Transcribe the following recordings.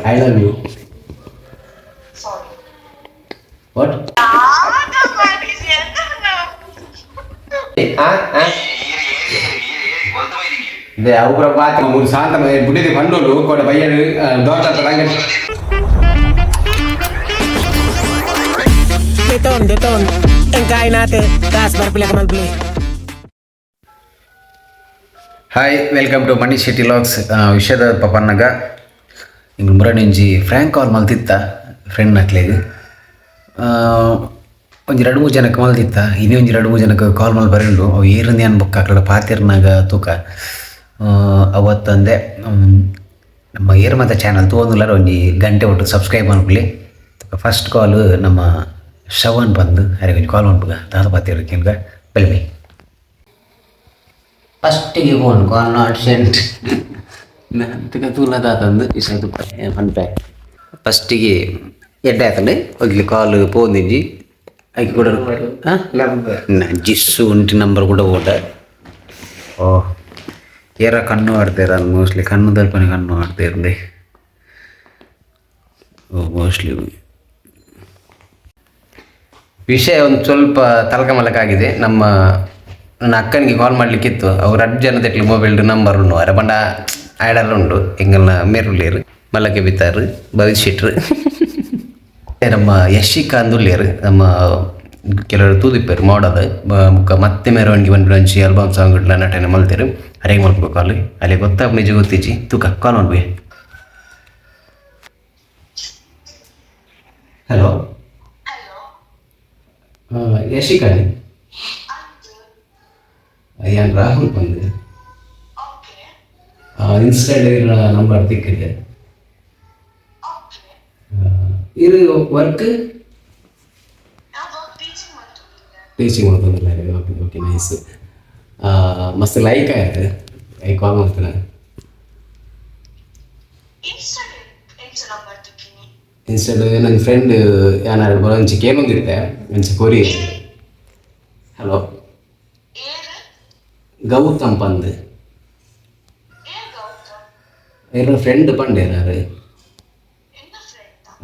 I love you. Sorry. What? De augura baati ಮೂರು ಸಾಂತ ಬುಡಿದೆ ಬಂಡೋಳು ಕೊಡ ಬಯ್ಯರು ದೋಟ ತರಂಗ Deton. Engkay natin. Taas marpila ka mag-play. Hi welcome to Manish Shetty logs. ವಿಷಯದ ಪಪ್ಪನ್ನಾಗ ಹಿಂಗೆ ಮುರಣಿಂಜಿ frank ಕಾಲ್ ಮಲ್ತಿತ್ತ friend ನಕ್ಲಿಗೆ ಒಂದು 2-3 ಜನಕ್ಕೆ ಮಲ್ತಿತ್ತ ಇನ್ನೂ ಒಂದು 2-3 ಜನಕ್ಕೆ ಕಾಲ್ ಮಲ್ ಬರೆಂಡು ಅವು ಏರಂದು ಅನ್ಬೇಕು ಆ ಕಡೆ ಪಾತಿರ್ನಾಗ ತೂಕ ಅವತ್ತಂದೆ ನಮ್ಮ ಏರ್ ಮತ್ತು ಚಾನಲ್ ತೊಗೊಂದಿಲ್ಲಾರ ಒಂದು ಗಂಟೆ ಒಟ್ಟು ಸಬ್ಸ್ಕ್ರೈಬ್ ಮಾಡ್ಕೊಳ್ಳಿ. ಫಸ್ಟ್ ಕಾಲು ನಮ್ಮ ಶವನ್ ಬಂದು ಅರೆ ಕೊಂಚ ಕಾಲ್ ಮಾಡ್ಬೇಕ ದಾದ ಪಾತಿರ್ಗೆ ಹಿಂಗೆ ಬೆಳಿ ಫಸ್ಟಿಗೆ ಫೋನ್ ಕಾಲ್ ನಾಟ್ ಸೆಂಟ್ ನಂತಕ ತೂಲದಾತಂದು ಇಷ್ಟು ಫನ್ ಪ್ಯಾಕ್ ಫಸ್ಟಿಗೆ ಎಡ್ಡೆ ಆತಂಡೆ ಹೋಗ್ಲಿ ಕಾಲ್ ಪೋಂದಿಂಜಿ ಐಕೆ ಕೂಡ ಜಿಸ್ಸು ಉಂಟಿ ನಂಬರ್ ಕೂಡ ಓಟ ಓ ಏರ ಕಣ್ಣು ಆಡ್ತಾರೆ ಅದು ಮೋಸ್ಟ್ಲಿ ಕಣ್ಣು ತಲ್ಪನೆ ಕಣ್ಣು ಆಡ್ತಾ ಇರಂದೆ ಓ ಮೋಸ್ಟ್ಲಿ ವಿಷಯ ಒಂದು ಸ್ವಲ್ಪ ತಲಕಮಲಕ್ಕಾಗಿದೆ. ನನ್ನ ಅಕ್ಕನಿಗೆ ಕಾಲ್ ಮಾಡಲಿಕ್ಕಿತ್ತು. ಅವ್ರು 10 ಜನ ತೆಟ್ಲಿ ಮೊಬೈಲ್ ನಂಬರ್ ಉಂಡು ಅರ ಬಂಡ ಆ್ಯಡಲ್ಲ ಉಂಡು ಎಂಗಲ್ನ ಮೇರುಳ್ಳೇರು ಮಲ್ಲಕ್ಕೆ ಬಿತ್ತಾರು ಭವಿಷ್ಯಟ್ರು ನಮ್ಮ ಯಶಿಕ ಅಂದುಳ್ಳೇರು ನಮ್ಮ ಕೆಲವರು ತೂದಿಪ್ಪೇರು ಮಾಡೋದು ಮುಖ ಮತ್ತೆ ಮೆರವಣಿಗೆ ಬಂದು ಹಂಚಿ ಆಲ್ಬಮ್ ಸಾಂಗ್ ಇಡ್ಲ ನಟನೆ ಮಲ್ತೇರು ಅರೇಗೆ ಮಲ್ಬೇಕು ಕಾಲು ಅಲ್ಲಿ ಗೊತ್ತಾಗ ನಿಜ ಗೊತ್ತಿಚ್ಚಿ ತೂಕ ಕಾಲ್ ಮಾಡ್ಬಿ. ಹಲೋ ಯಶಿಕ ಏನು ರಾಹುಲ್ ಬಂದೆ ಇನ್ಸ್ಟಾಗ್ರಾಮ್ ನಂಬರ್ ತಿಕ್ಕಿದೆ ಇದು ವರ್ಕ್ ಟೀಚಿಂಗ್ ಮಾಡ್ತಂದಿಲ್ಲ. ಓಕೆ ಓಕೆ ನೈಸ್ ಮಸ್ತ್ ಲೈಕ್ ಆಯ್ತು ಲೈಕ್ ಕಾಲ್ ಮಾಡ್ತೀನಿ ಇನ್ಸ್ಟಾಗ್ರಾಮ್ ನನ್ನ ಫ್ರೆಂಡ್ ಏನಾರು ಬರೋಂಚಿ ಕೇಳೊಂದಿರುತ್ತೆ ಮಂಚಿ ಕೊರಿ. ಹಲೋ ಗೌತಮ್ ಪಂದ್ ಇರೋ ಫ್ರೆಂಡ್ ಪಂಡೆ ಏನಾರು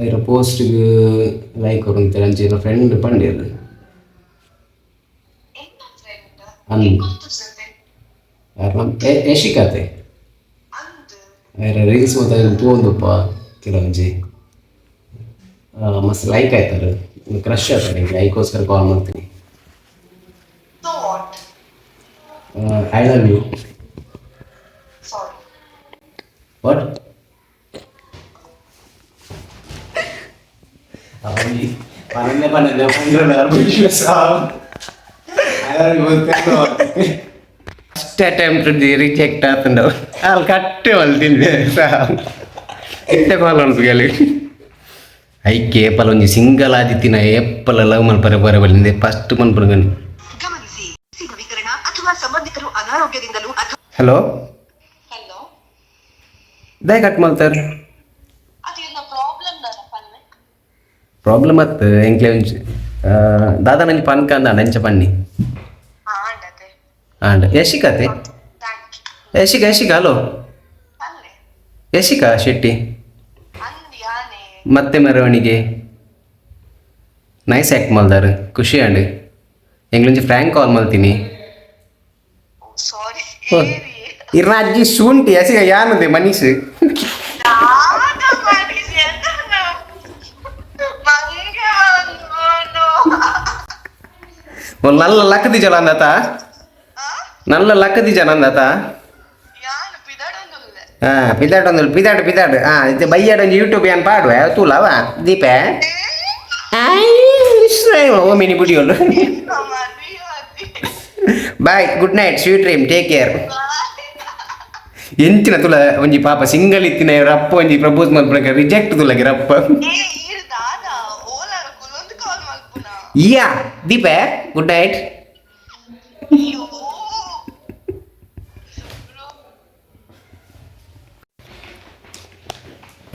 ಇರೋ ಪೋಸ್ಟ್ಗೆ ಲೈಕ್ ಕೊಡ್ತಾರೆ ಅಂಚೆ ಇರೋ ಫ್ರೆಂಡ್ ಪಂಡೆ ಅದು ಯಶಿಕತೆ ರೀಲ್ಸ್ ಮತ್ತೆ ತೂಂದುಪ್ಪ ಕೆಲವೊಂಜಿ ಮಸ್ತ್ ಲೈಕ್ ಆಯ್ತಾರೆ ಕ್ರಶ್ ಆಗ್ತಾರೆ ಲೈಕ್ಗೋಸ್ಕರ ಕಾಲ್ ಮಾಡ್ತೀನಿ. I love you. Sorry. What? First attempt reject ಆತಂಡ ಅಲ್ಲಿ ಕಟ್ಟೆ ಮಲ್ತಿದ್ದೆ ಎತ್ತೆ ಕಾಲ್ ಅನ್ಸ್ಗೆ ಐಕೆ ಏಪಲ್ ಒಂಜಿ ಸಿಂಗಲ್ ಆದಿತ್ತಿನ ಏಪಲ್ ಲವ್ ಮಲ್ಪರೆ ಬರ ಬಲ್ಲಿಂದೆ ಫಸ್ಟ್ ಮನ್ಪುರ್ಗನಿ. ಹಲೋ ದೇ ಕಟ್ ಮಾಡ್ತಾರೆ ಪ್ರಾಬ್ಲಮ್ ಆತು ಎಂಕ್ಲೆ ಒಂಚು ದಾದಾ ನಂಜಿ ಪನ್ಕ ಅಂದ ನಂಚ ಪನ್ನಿ ಆಂಡ ಯಶಿಕತೆ ಯಶಿಕ ಹಲೋ ಯಶಿಕ ಶೆಟ್ಟಿ ಮತ್ತೆ ಮೆರವಣಿಗೆ ನೈಸ್ ಆ್ಯಕ್ಟ್ ಮಲ್ದಾರು ಖುಷಿ ಆಂಡ್ ಎಂಗ್ಲೊಂಜಿ ಫ್ರ್ಯಾಂಕ್ ಕಾಲ್ ಮಲ್ತೀನಿ ಇರ್ನ ಅಜ್ಜಿ ಶೂಂಟಿ ಯಶಿಕ ಯಾನದೆ ಮನೀಶ್ నల్ల లక్కది జలందత నల్ల లక్కది జనందత ಪಿದಾಡು ಇದು ಬೈಯಾಡ ಯೂಟ್ಯೂಬ್ ಏನು ಪಾಡುವ ತೂಲವ ದೀಪೆ ಓ ಮಿನಿ ಬುಡಿಯೋಳು bye good night sweet dream take care. ಎಂಚಿನ ತುಲ ಒಂಜಿ ಪಾಪ ಸಿಂಗಲ್ ಇತ್ತಿನ ರಪ್ಪ ಒಂಜಿ ಪ್ರಪೋಸ್ ಮಾಡ್ಬಿಡಕ ರಿಜೆಕ್ಟ್ ತುಲಗೆ ರಪ್ಪ ಯಾ ದೀಪೆ ಗುಡ್ ನೈಟ್.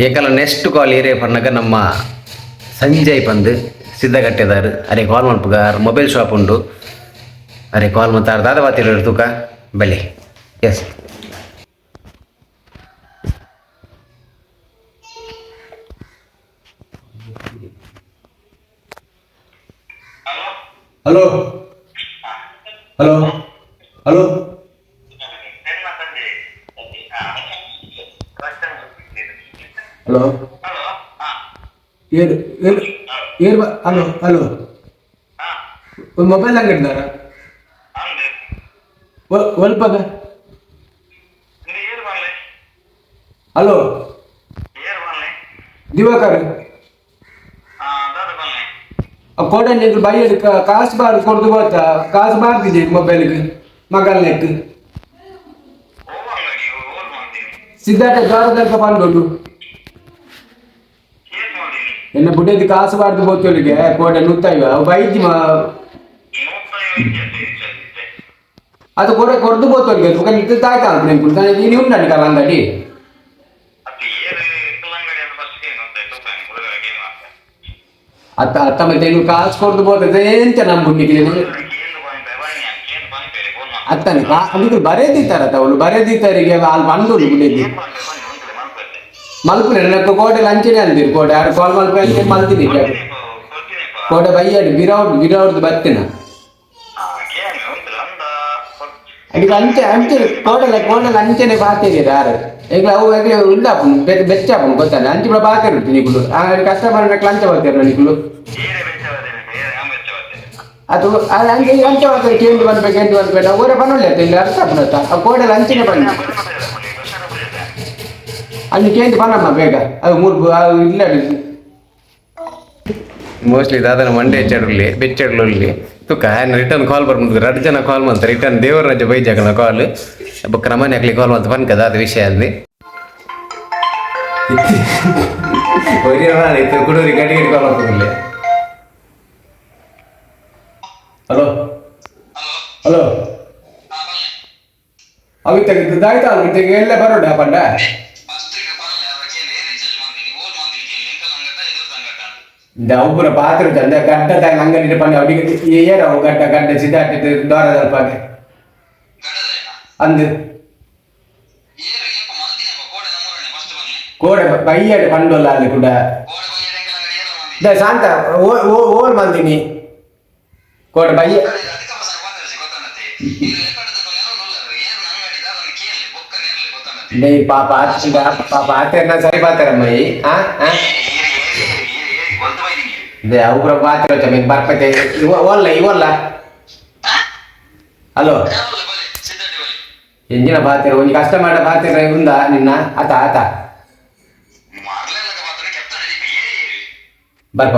ಏಕಲ್ಲ ನೆಕ್ಸ್ಟ್ ಕಾಲ್ ಏರಿಯಾ ಪನ್ನಗ ನಮ್ಮ ಸಂಜಯ್ ಬಂದು ಸಿದ್ಧಗಟ್ಟೆದಾರು ಅರೆ ಕಾಲ್ ಮಲ್ಪಗ ಮೊಬೈಲ್ ಶಾಪ್ ಉಂಡು ಅರೆ ಕಾಲ್ ಮಾಡ್ತಾರೆ ದಾದ ಬಾತಿರ ತೂಕ ಬೆಲೆ yes hello hello hello hello ಏನು ಏನು ಏನು ಹಲೋ ಹಲೋ ಒಂದು ಮೊಬೈಲ್ ಅಂಗಡಿದಾರ ಒಲ್ಪದ ಹಲೋ ದಿವಾಕರ್ ಕೋಟೆ ನೀವು ಬೈಯಡ್ ಕಾಸು ಬಾರ್ ಕೊಡ್ದು ಗೊತ್ತಾ ಕಾಸು ಬಾರ್ದಿದೆ ಮೊಬೈಲ್ಗೆ ಮಗಲ್ನೆಕ್ ಸಿದ್ಧಾರ್ಥ ದ್ವಾರದಲ್ಪ ಬಂದೋಡು ಎನ್ನ ಬುಡ್ಡದಿ ಕಾಸು ಬಾರ್ದು ಬೋತೋಳಿಗೆ ಕೋಟೆ ನುತ್ತಾಯಿವ ಅವು ಬೈದಿ ಅದು ಕೊಡ ಕೊಡ್ದು ಬೋತೋಳಿಗೆ ಮುಖ ನಿಂತು ತಾಯ್ತಾ ನೀನು ಉಂಟು ಕಾಲ ಅಂಗಡಿ ಅತ್ತ ಮತ್ತೆ ನೀವು ಕಾಸು ಕೊಡ್ದು ಬೋತದೆ ಎಂತ ನಂಬುಡ್ಲಿಕ್ಕೆ ಅತ್ತನೆ ಅದಕ್ಕೆ ಬರೆದಿತ್ತಾರತ್ತ ಅವಳು ಬರೆದಿತ್ತರಿಗೆ ಅಲ್ಲಿ ಬಂದೋಳು ಬುಡ್ಡದಿ ಮಲ್ಪುನೆ ನನಗೆ ಕೋಟೆ ಲಂಚನೆ ಅಂದಿರು ಕೋಟೆ ಯಾರು ಕಾಲ್ ಮಲ್ಪೆ ಮಲ್ತೀನಿ ಕೋಟೆ ಬೈಯಾಡಿ ಬಿರೌಡ್ದು ಬರ್ತೀನ ಅದಕ್ಕೆ ಅಂಚೆ ಅಂಚೆ ಕೋಟೆಲ್ಲ ಅಂಚೆನೆ ಬಾತಿದೆ ಯಾರು ಈಗ ಅವು ಉಳ್ಳಾಪು ಬೆಚ್ಚಾಪು ಗೊತ್ತಾನೆ ಅಂಚೆ ಕೂಡ ಬಾತಿರುತ್ತೆ ನಿಗುಲು ಕಸ್ಟಮರ್ ಲಂಚ ಬರ್ತೀರ ನಿಗುಲು ಅದು ಹಂಗೆ ಅಂಚೆ ಬರ್ತಾರೆ ಕೇಂದ್ರ ಬರ್ಬೇಕು ಅವರೇ ಬನ್ನೊಳ್ಳೆ ಇಲ್ಲಿ ಅರ್ಥ ಆಗ್ಬಿಡತ್ತ ಆ ಕೋಟೆಲ್ಲ ಅಂಚೆನೆ ಬನ್ನಿ ಅಲ್ಲಿ ಕೇಂದ್ರ ಬನ್ನಮ್ಮ ಬೇಗ ಅದು ಮೂರು ಇಲ್ಲ ಮೋಸ್ಟ್ಲಿ ದಾದನ ಮಂಡೆ ಹೆಚ್ಚಾಡಲಿ ಬೆಚ್ಚಾಡಲಿ ತುಕ ರಿಟರ್ನ್ ಕಾಲ್ ಬರ್ಬೋದು 2 ಜನ ಕಾಲ್ ಮಾಡ್ತಾರೆ ರಿಟರ್ನ್ ದೇವರ ರಜೆ ಬೈಜಾಗನ ಕಾಲ್ ಬೊಕ್ಕ ನಮ್ಮನೆ ಹಾಕ್ಲಿ ಕಾಲ್ ಮಾಡ್ತಾ ಬನ್ಕ ಅದು ವಿಷಯ ಅಲ್ಲಿ ಕುಡೂರಿ ಗಡಿ ಕಾಲ್ ಮಾಡ್ತಿರ್ಲಿ ಹಲೋ ಹಲೋ ಅವಿ ತೆಗಿದ್ದಾಯ್ತಾ ಅವಿ ಎಲ್ಲ ಬರೋಣ ಪಂಡ ಒಬ್ಬರ ಪಾತ್ರ ಚಂದ ಗಡ್ಡ ಅಂಗಡಿ ಪಂಡ ಅವರಿಗೆ ಏರ ಗಡ್ಡ ಸಿದ್ಧಾರ್ಥ ದ್ವಾರ ಸ್ವಲ್ಪ ಅಂದು ಕೋಡೆ ಬೈಯಾಡು ಪಂಡೋಲ್ಲ ಅಲ್ಲಿ ಕೂಡ ಶಾಂತ ಓಲ್ ಮಂದಿನಿ ಕೋಡೆ ಬೈಯ ಪಾಪ ಆತರ ಸರಿ ಪಾತಾರಮ್ಮ ಅವ್ರ ಪಾತ್ರ ಬರ್ಪತ್ತೆ ಇವಲ್ಲ ಹಲೋ ಎಂಜಿನ ಪಾತ್ರ ಒಂದು ಕಸ್ಟಮರ್ ಪಾತ್ರ ఉందా ನಿನ್ನ ಆತ ಬರ್ಪ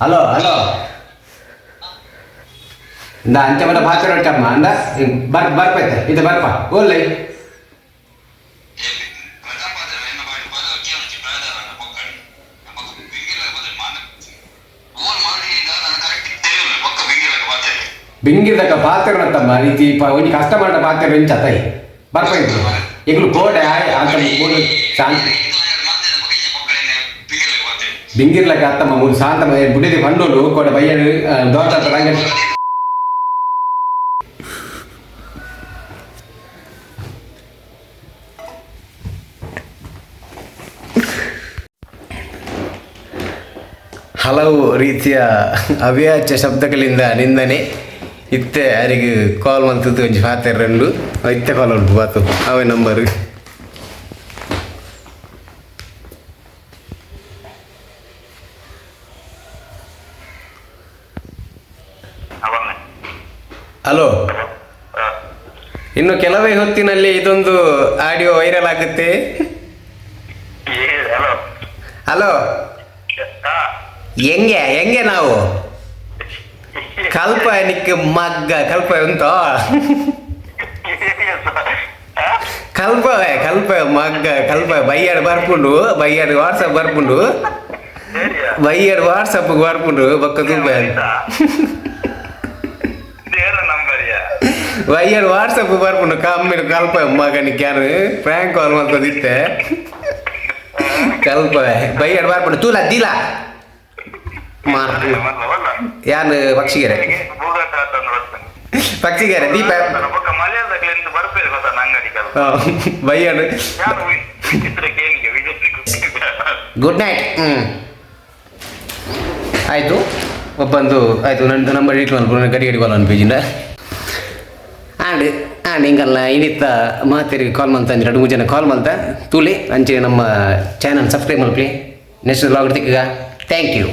ಹಲೋ ಹಲೋ ಇಂದ ಅಂಚೆ ಮಟ್ಟ ಪಾತ್ರ ಹೊಟ್ಟಮ್ಮ ಅಂದ ಬರ್ಪೈತೆ ಇದು ಬರ್ಪ ಓಲ್ಲೈ ಬಿಂಗಿರ್ದಕ್ಕ ಪಾತ್ರ ತಮ್ಮ ರೀತಿ ಒಂದು ಕಸ್ಟಮರ್ ಪಾತ್ರ ಎಂಚತಾಯಿ ಬರ್ಪೈತು ಈಗಲೂ ಕೋಟೆ ಅಂತ ಮೂರು ಶಾಂತಿ ಬಿಂಗಿರ್ಲಕ್ಕ ಅತ್ತಮ್ಮ ಮೂರು ಶಾಂತ ಬುಡಿದಿ ಪಂಡೋಲು ಕೋಟೆ ಬೈಯಡು ದೋಟ ರಂಗ ಹಲವು ರೀತಿಯ ಅವ್ಯಾಚ್ಯ ಶಬ್ದಗಳಿಂದ ನಿಂದನೆ ಇತ್ತೆ ಯಾರಿಗೆ ಕಾಲ್ ಮಂತದ್ದು ಒಂಜಿ ಪಾತ್ರ 2 ಇತ್ತೆ ಕಾಲ್ ಉಂಟು ಬಾತು ಅವೇ ನಂಬರ್ ಹಲೋ ಇನ್ನು ಕೆಲವೇ ಹೊತ್ತಿನಲ್ಲಿ ಇದೊಂದು ಆಡಿಯೋ ವೈರಲ್ ಆಗುತ್ತೆ. ಹಲೋ ಹೆಂಗೆ ನಾವು ಕಲ್ಪ ನಿಕ್ಕ ಮಗ್ಗ ಕಲ್ಪ ಉಂಟೋ ಕಲ್ಪ ಮಗ್ಗ ಕಲ್ಪ ಬೈಯಾಡು ಬರ್ಪುಂಡು ಬೈಯಾಡು ವಾಟ್ಸಪ್ ಬರ್ಪುಂಡು ಬೈಯಾಡು ವಾಟ್ಸಪ್ ಬರ್ಪುಂಡು ಬೊಕ್ಕ ತುಂಬ ಬೈಯಡ್ ವಾಟ್ಸಪ್ ಬರ್ಕೊಂಡು ಕಮ್ಮಿ ಕಲ್ಪ ಮಗನಿಗೆ ಯಾರು ಪ್ರ್ಯಾಂಕ್ ಕಾಲ್ ಮಾಡ್ತದಿತ್ತೆ ಕಲ್ಪ ಬೈಯಡ್ ಬರ್ಕೊಂಡು ತೂಲ ದಿಲ್ಲ ಯಾರು ಪಕ್ಷಿಗೆರೆ ಪಕ್ಷಿಗೆರೆ ದೀಪ ಬೈಯಡ್ ಗುಡ್ ನೈಟ್ ಆಯಿತು ಒಬ್ಬಂದು ಆಯಿತು ನನ್ನ ನಂಬರ್ ಇಟ್ಕೊಂಡು ಗಡಿ ಗಡಿ ಕಾಲ್ ಅನ್ಪೇಜಿಂದ ಹಿಂಗಲ್ಲ ಇನ್ನಿತ್ತ ಮಾತೇರಿಗೆ ಕಾಲ್ ಮಾಡ್ತಾ ಅಂದ್ರೆ 2-3 ಜನ ಕಾಲ್ ಮಾಡ್ತಾ ತೂಲಿ ಅಂಚೆ ನಮ್ಮ ಚಾನಲ್ ಸಬ್ಸ್ಕ್ರೈಬ್ ಮಾಡ್ಲಿ ನೆಕ್ಸ್ಟ್ ವ್ಲಾಗ್ ತೆಗ ಥ್ಯಾಂಕ್ ಯು